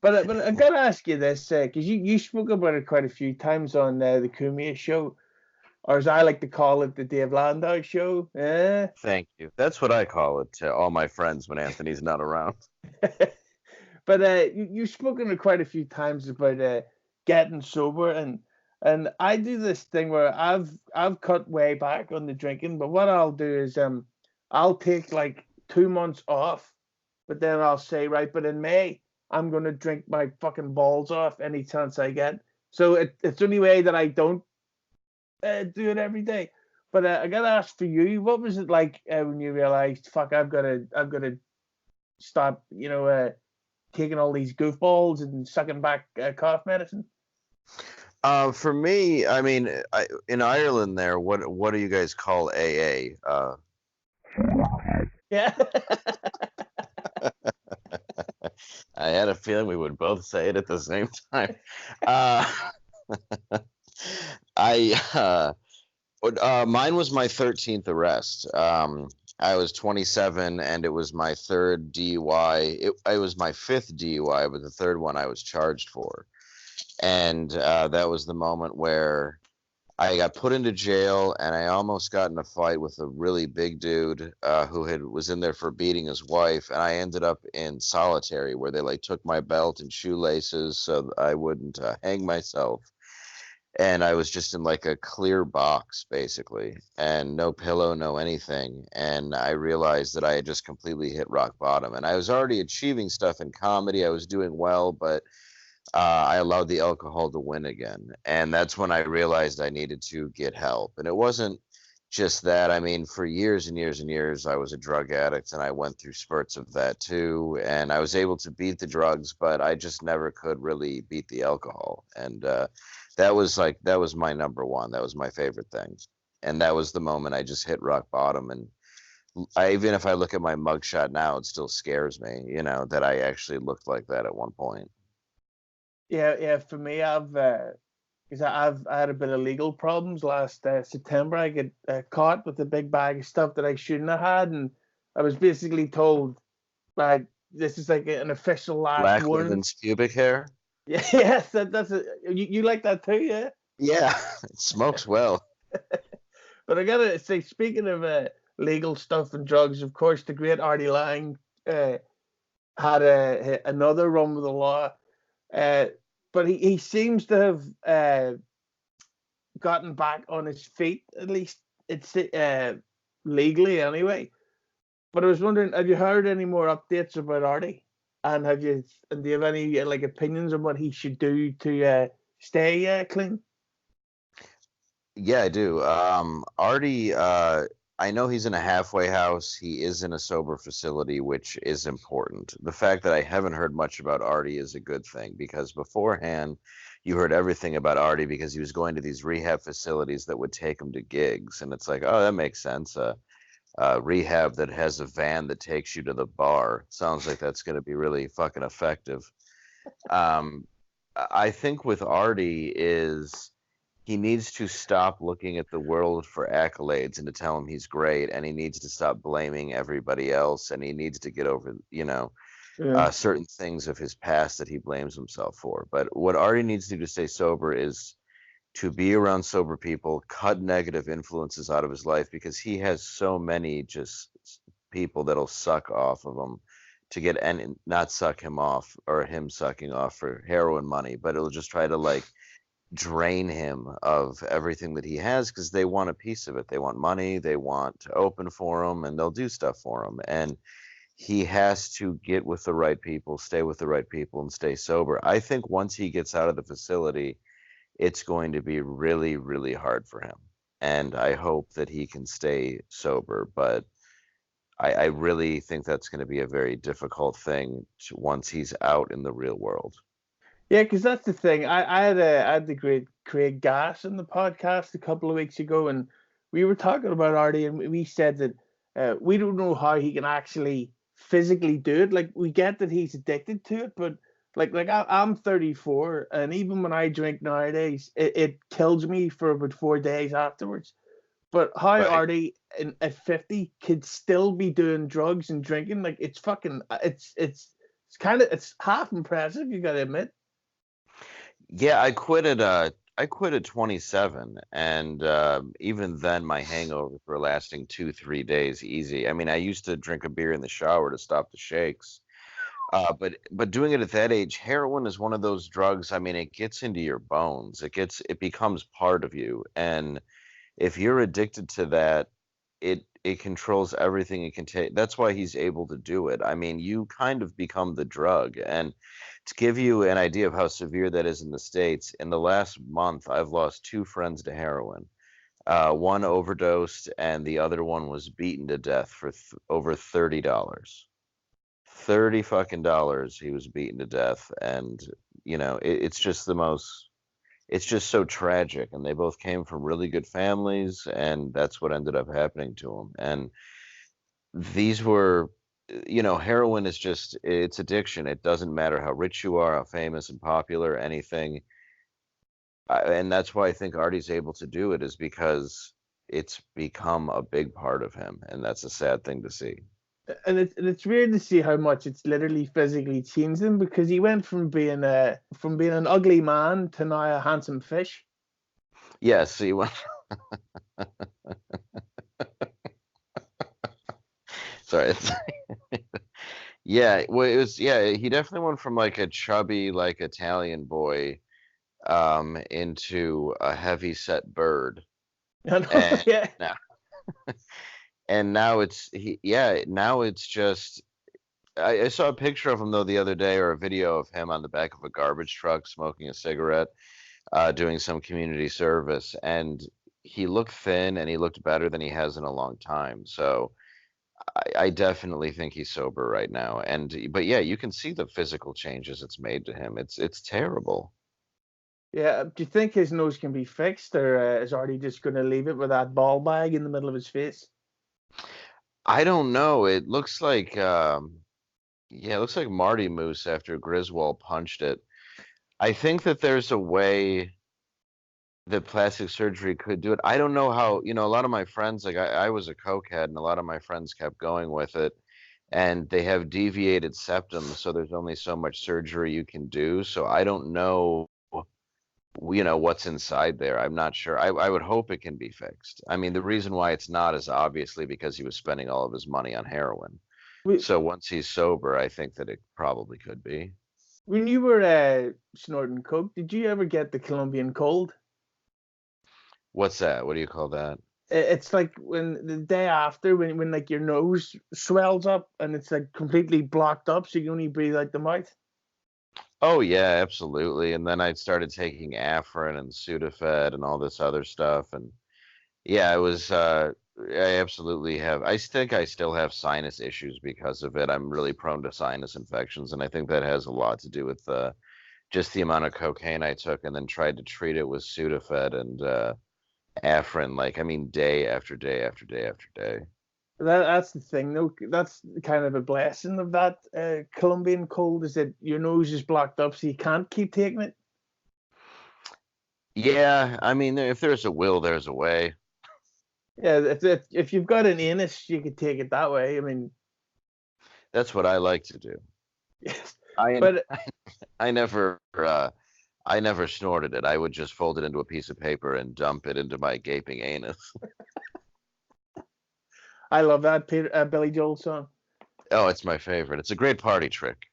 But I gotta ask you this, because you spoke about it quite a few times on the Cumia show, or as I like to call it, the Dave Landau show. Thank you. That's what I call it to all my friends when Anthony's not around. But you've spoken to quite a few times about getting sober, and I do this thing where I've cut way back on the drinking, but what I'll do is I'll take like 2 months off, but then I'll say, right, but in May I'm gonna drink my fucking balls off any chance I get. So it's the only way that I don't do it every day. But I gotta ask for you, what was it like when you realized, fuck, I've gotta stop, taking all these goofballs and sucking back cough medicine? For me, I mean, in Ireland, there, what do you guys call AA? Yeah. I had a feeling we would both say it at the same time. Uh, I Mine was my 13th arrest. I was 27, and it was my third DUI. It was my fifth DUI, but the third one I was charged for. And that was the moment where I got put into jail, and I almost got in a fight with a really big dude who was in there for beating his wife, and I ended up in solitary where they like took my belt and shoelaces so I wouldn't hang myself, and I was just in like a clear box basically, and no pillow, no anything, and I realized that I had just completely hit rock bottom, and I was already achieving stuff in comedy. I was doing well, but I allowed the alcohol to win again. And that's when I realized I needed to get help. And it wasn't just that. I mean, for years and years and years, I was a drug addict, and I went through spurts of that too. And I was able to beat the drugs, but I just never could really beat the alcohol. And that was my number one. That was my favorite thing. And that was the moment I just hit rock bottom. And even if I look at my mugshot now, it still scares me, that I actually looked like that at one point. Yeah, yeah. For me, because I had a bit of legal problems last September. I get caught with a big bag of stuff that I shouldn't have had, and I was basically told, like, this is like an official last Black warning. women's pubic hair. Yeah, yes, that's it. You like that too, yeah? Yeah, it smokes well. But I gotta say, speaking of legal stuff and drugs, of course, the great Artie Lange had another run with the law. Uh, but he seems to have gotten back on his feet, at least it's legally anyway. But I was wondering, have you heard any more updates about Artie? And do you have any like opinions on what he should do to stay clean? Yeah, I do. Artie, I know he's in a halfway house. He is in a sober facility, which is important. The fact that I haven't heard much about Artie is a good thing, because beforehand, you heard everything about Artie because he was going to these rehab facilities that would take him to gigs. And it's like, oh, that makes sense. Rehab that has a van that takes you to the bar. Sounds like that's going to be really fucking effective. Um, I think with Artie is he needs to stop looking at the world for accolades and to tell him he's great, and he needs to stop blaming everybody else, and he needs to get over, Yeah. certain things of his past that he blames himself for. But what Artie needs to do to stay sober is to be around sober people, cut negative influences out of his life, because he has so many just people that'll suck off of him to get, and not suck him off or him sucking off for heroin money, but it'll just try to like drain him of everything that he has, because they want a piece of it. They want money, they want to open for him, and they'll do stuff for him. And he has to get with the right people, stay with the right people, and stay sober. I think once he gets out of the facility, it's going to be really, really hard for him. And I hope that he can stay sober. But I really think that's going to be a very difficult thing once he's out in the real world. Yeah, because that's the thing. I had the great Craig Gass on the podcast a couple of weeks ago, and we were talking about Artie, and we said that we don't know how he can actually physically do it. Like, we get that he's addicted to it, but I'm 34, and even when I drink nowadays, it kills me for about 4 days afterwards. But how Right. Artie at 50 could still be doing drugs and drinking, like, it's fucking it's it's half impressive, you gotta admit. Yeah, I quit at 27, and even then my hangovers were lasting 2, 3 days easy. I mean, I used to drink a beer in the shower to stop the shakes. But doing it at that age, heroin is one of those drugs. I mean, it gets into your bones. It becomes part of you, and if you're addicted to that, it controls everything it can take. That's why he's able to do it. I mean, you kind of become the drug. And to give you an idea of how severe that is in the States, in the last month, I've lost two friends to heroin. One overdosed, and the other one was beaten to death for over $30. 30 fucking dollars he was beaten to death. And it's just the most, it's just so tragic, and they both came from really good families, and that's what ended up happening to them. And these were, heroin is just, it's addiction. It doesn't matter how rich you are, how famous and popular, anything. And that's why I think Artie's able to do it, is because it's become a big part of him, and that's a sad thing to see. And it's weird to see how much it's literally physically changed him, because he went from being an ugly man to now a handsome fish. Yes, he went. Sorry. Yeah, well, it was, yeah, he definitely went from like a chubby, like Italian boy, into a heavy set bird. You know? And Yeah. now, and now now it's just, I saw a picture of him though the other day, or a video of him on the back of a garbage truck smoking a cigarette, doing some community service, and he looked thin and he looked better than he has in a long time. So I definitely think he's sober right now. But yeah, you can see the physical changes it's made to him. It's terrible. Yeah. Do you think his nose can be fixed, or is Artie just going to leave it with that ball bag in the middle of his face? I don't know. It looks like yeah, it looks like Marty Moose after Griswold punched it. I think that there's a way that plastic surgery could do it. I don't know how, a lot of my friends, like I was a cokehead, and a lot of my friends kept going with it, and they have deviated septum, so there's only so much surgery you can do. So I don't know, what's inside there. I'm not sure. I would hope it can be fixed. I mean, the reason why it's not is obviously because he was spending all of his money on heroin. Wh- So once he's sober, I think that it probably could be. When you were snorting coke, did you ever get the Colombian cold? What's that? What do you call that? It's like when the day after, when like your nose swells up and it's like completely blocked up, so you can only breathe out the mouth. Oh yeah, absolutely. And then I started taking Afrin and Sudafed and all this other stuff. And yeah, it was I absolutely have, I think I still have sinus issues because of it. I'm really prone to sinus infections, and I think that has a lot to do with just the amount of cocaine I took, and then tried to treat it with Sudafed and Afrin, like, I mean, day after day after day after day. That's the thing, though. That's kind of a blessing of that Colombian cold, is that your nose is blocked up, so you can't keep taking it. Yeah, I mean, if there's a will, there's a way. Yeah, if you've got an anus, you could take it that way. I mean, That's what I like to do. yes, I but I never I never snorted it. I would just fold it into a piece of paper and dump it into my gaping anus. I love that Billy Joel song. Oh, it's my favorite. It's a great party trick.